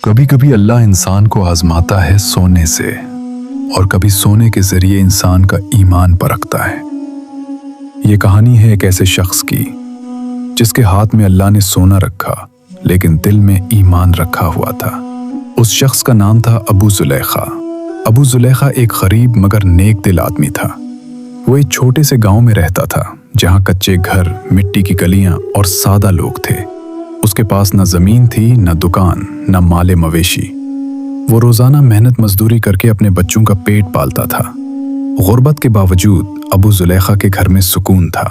کبھی کبھی اللہ انسان کو آزماتا ہے سونے سے، اور کبھی سونے کے ذریعے انسان کا ایمان پرکھتا ہے۔ یہ کہانی ہے ایک ایسے شخص کی جس کے ہاتھ میں اللہ نے سونا رکھا لیکن دل میں ایمان رکھا ہوا تھا۔ اس شخص کا نام تھا ابو زلیخا۔ ابو زلیخا ایک غریب مگر نیک دل آدمی تھا۔ وہ ایک چھوٹے سے گاؤں میں رہتا تھا جہاں کچے گھر، مٹی کی گلیاں اور سادہ لوگ تھے۔ اس کے پاس نہ زمین تھی، نہ دکان، نہ مال مویشی۔ وہ روزانہ محنت مزدوری کر کے اپنے بچوں کا پیٹ پالتا تھا۔ غربت کے باوجود ابو زلیخا کے گھر میں سکون تھا۔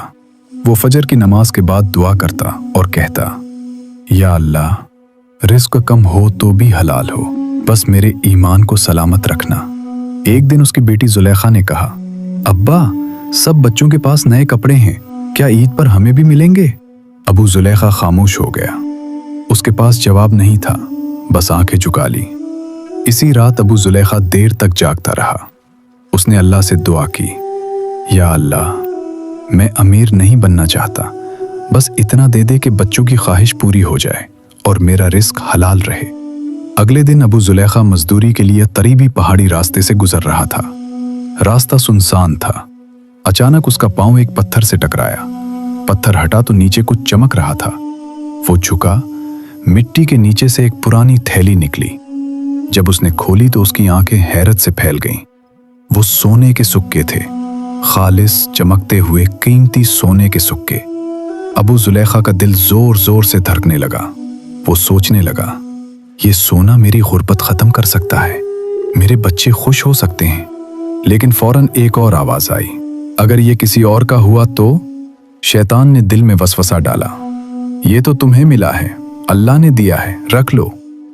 وہ فجر کی نماز کے بعد دعا کرتا اور کہتا، یا اللہ، رزق کم ہو تو بھی حلال ہو، بس میرے ایمان کو سلامت رکھنا۔ ایک دن اس کی بیٹی زلیخا نے کہا، ابا، سب بچوں کے پاس نئے کپڑے ہیں، کیا عید پر ہمیں بھی ملیں گے؟ ابو زلیخا خاموش ہو گیا۔ اس کے پاس جواب نہیں تھا، بس آنکھیں جھکا لی۔ اسی رات ابو زلیخا دیر تک جاگتا رہا۔ اس نے اللہ سے دعا کی، یا اللہ، میں امیر نہیں بننا چاہتا، بس اتنا دے دے کہ بچوں کی خواہش پوری ہو جائے اور میرا رزق حلال رہے۔ اگلے دن ابو زلیخا مزدوری کے لیے قریبی پہاڑی راستے سے گزر رہا تھا۔ راستہ سنسان تھا۔ اچانک اس کا پاؤں ایک پتھر سے ٹکرایا۔ پتھر ہٹا تو نیچے کچھ چمک رہا تھا۔ وہ جھکا، مٹی کے نیچے سے ایک پرانی تھیلی نکلی۔ جب اس نے کھولی تو اس کی آنکھیں حیرت سے پھیل گئیں۔ وہ سونے کے سکے تھے، خالص چمکتے ہوئے قیمتی سونے کے سکے۔ ابو زلیخا کا دل زور زور سے دھڑکنے لگا۔ وہ سوچنے لگا، یہ سونا میری غربت ختم کر سکتا ہے، میرے بچے خوش ہو سکتے ہیں۔ لیکن فوراً ایک اور آواز آئی، اگر یہ کسی اور کا ہوا تو؟ شیطان نے دل میں وسوسہ ڈالا، یہ تو تمہیں ملا ہے، اللہ نے دیا ہے، رکھ لو،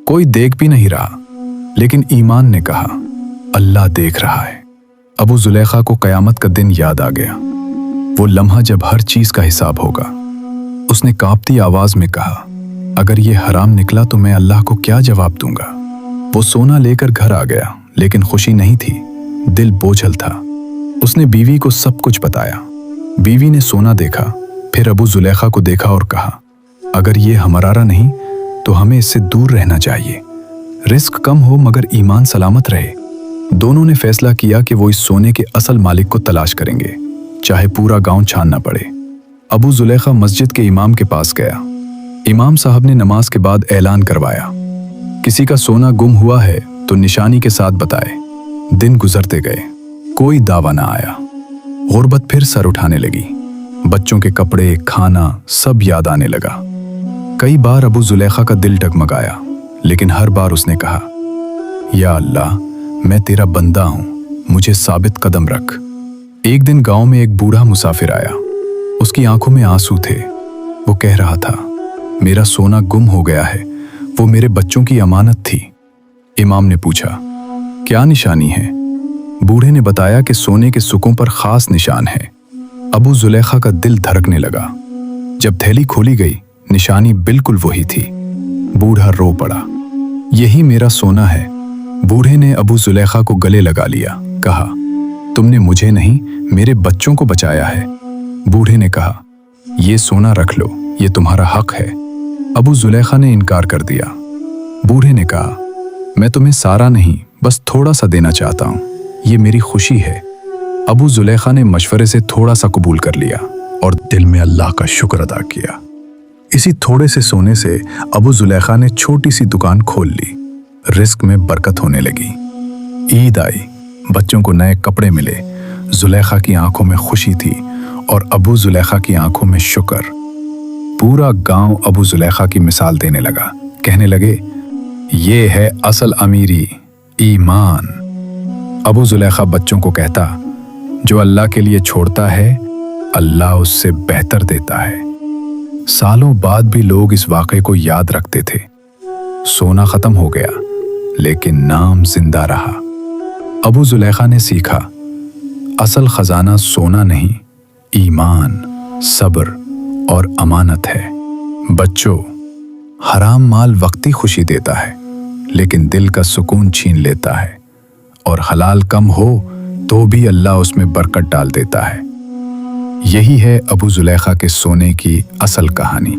کوئی دیکھ بھی نہیں رہا۔ لیکن ایمان نے کہا، اللہ دیکھ رہا ہے۔ ابو زلیخا کو قیامت کا دن یاد آ گیا، وہ لمحہ جب ہر چیز کا حساب ہوگا۔ اس نے کانپتی آواز میں کہا، اگر یہ حرام نکلا تو میں اللہ کو کیا جواب دوں گا؟ وہ سونا لے کر گھر آ گیا، لیکن خوشی نہیں تھی، دل بوجھل تھا۔ اس نے بیوی کو سب کچھ بتایا۔ بیوی نے سونا دیکھا، پھر ابو زلیخا کو دیکھا اور کہا، اگر یہ ہمارا نہیں تو ہمیں اس سے دور رہنا چاہیے۔ رزق کم ہو مگر ایمان سلامت رہے۔ دونوں نے فیصلہ کیا کہ وہ اس سونے کے اصل مالک کو تلاش کریں گے، چاہے پورا گاؤں چھاننا پڑے۔ ابو زلیخا مسجد کے امام کے پاس گیا۔ امام صاحب نے نماز کے بعد اعلان کروایا، کسی کا سونا گم ہوا ہے تو نشانی کے ساتھ بتائے۔ دن گزرتے گئے، کوئی دعویٰ نہ آیا۔ غربت پھر سر اٹھانے لگی۔ بچوں کے کپڑے، کھانا، سب یاد آنے لگا۔ کئی بار ابو زلیخا کا دل ڈگمگایا، لیکن ہر بار اس نے کہا، یا اللہ، میں تیرا بندہ ہوں، مجھے ثابت قدم رکھ۔ ایک دن گاؤں میں ایک بوڑھا مسافر آیا۔ اس کی آنکھوں میں آنسو تھے۔ وہ کہہ رہا تھا، میرا سونا گم ہو گیا ہے، وہ میرے بچوں کی امانت تھی۔ امام نے پوچھا، کیا نشانی ہے؟ بوڑھے نے بتایا کہ سونے کے سکوں پر خاص نشان ہے۔ ابو زلیخا کا دل دھڑکنے لگا۔ جب تھیلی کھولی گئی، نشانی بالکل وہی تھی۔ بوڑھا رو پڑا، یہی میرا سونا ہے۔ بوڑھے نے ابو زلیخا کو گلے لگا لیا، کہا، تم نے مجھے نہیں، میرے بچوں کو بچایا ہے۔ بوڑھے نے کہا، یہ سونا رکھ لو، یہ تمہارا حق ہے۔ ابو زلیخا نے انکار کر دیا۔ بوڑھے نے کہا، میں تمہیں سارا نہیں، بس تھوڑا سا دینا چاہتا ہوں، یہ میری خوشی ہے۔ ابو زلیخا نے مشورے سے تھوڑا سا قبول کر لیا اور دل میں اللہ کا شکر ادا کیا۔ اسی تھوڑے سے سونے سے ابو زلیخا نے چھوٹی سی دکان کھول لی۔ رزق میں برکت ہونے لگی۔ عید آئی، بچوں کو نئے کپڑے ملے۔ زلیخا کی آنکھوں میں خوشی تھی اور ابو زلیخا کی آنکھوں میں شکر۔ پورا گاؤں ابو زلیخا کی مثال دینے لگا، کہنے لگے، یہ ہے اصل امیری، ایمان۔ ابو زلیخا بچوں کو کہتا، جو اللہ کے لیے چھوڑتا ہے، اللہ اس سے بہتر دیتا ہے۔ سالوں بعد بھی لوگ اس واقعے کو یاد رکھتے تھے۔ سونا ختم ہو گیا، لیکن نام زندہ رہا۔ ابو زلیخا نے سیکھا، اصل خزانہ سونا نہیں، ایمان، صبر اور امانت ہے۔ بچوں، حرام مال وقتی خوشی دیتا ہے، لیکن دل کا سکون چھین لیتا ہے، اور حلال کم ہو تو بھی اللہ اس میں برکت ڈال دیتا ہے۔ یہی ہے ابو زلیخا کے سونے کی اصل کہانی۔